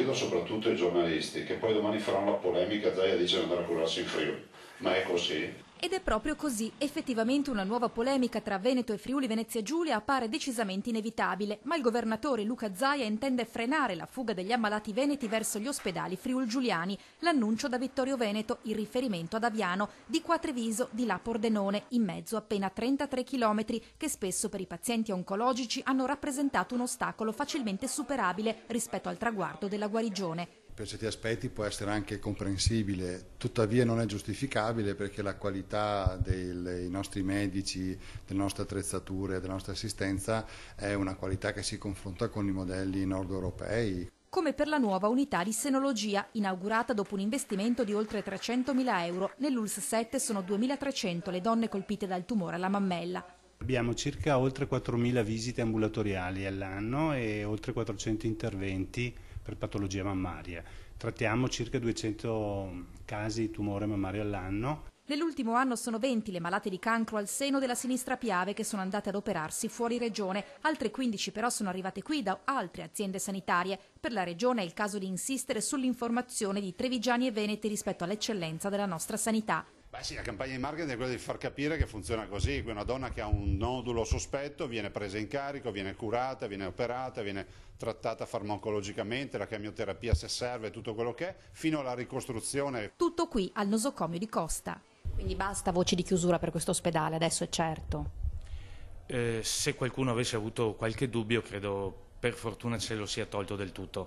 chiedo soprattutto ai giornalisti, che poi domani faranno la polemica, Zaia dice di andare a curarsi in Friuli, ma è così? Ed è proprio così. Effettivamente una nuova polemica tra Veneto e Friuli Venezia Giulia appare decisamente inevitabile, ma il governatore Luca Zaia intende frenare la fuga degli ammalati veneti verso gli ospedali friul-giuliani. L'annuncio da Vittorio Veneto, il riferimento ad Aviano, di qua Treviso, di là Pordenone, in mezzo appena 33 chilometri, che spesso per i pazienti oncologici hanno rappresentato un ostacolo facilmente superabile rispetto al traguardo della guarigione. Per certi aspetti può essere anche comprensibile, tuttavia non è giustificabile perché la qualità dei nostri medici, delle nostre attrezzature, della nostra assistenza è una qualità che si confronta con i modelli nord europei. Come per la nuova unità di senologia, inaugurata dopo un investimento di oltre 300.000 euro. Nell'ULSS 7 sono 2.300 le donne colpite dal tumore alla mammella. Abbiamo circa oltre 4.000 visite ambulatoriali all'anno e oltre 400 interventi per patologia mammaria. Trattiamo circa 200 casi di tumore mammario all'anno. Nell'ultimo anno sono 20 le malate di cancro al seno della sinistra Piave che sono andate ad operarsi fuori regione. Altre 15 però sono arrivate qui da altre aziende sanitarie. Per la regione è il caso di insistere sull'informazione di trevigiani e veneti rispetto all'eccellenza della nostra sanità. Beh sì, la campagna di marketing è quella di far capire che funziona così, una donna che ha un nodulo sospetto viene presa in carico, viene curata, viene operata, viene trattata farmacologicamente, la chemioterapia se serve, tutto quello che è, fino alla ricostruzione. Tutto qui al nosocomio di Costa. Quindi basta voci di chiusura per questo ospedale, adesso è certo. Se qualcuno avesse avuto qualche dubbio, credo per fortuna ce lo sia tolto del tutto.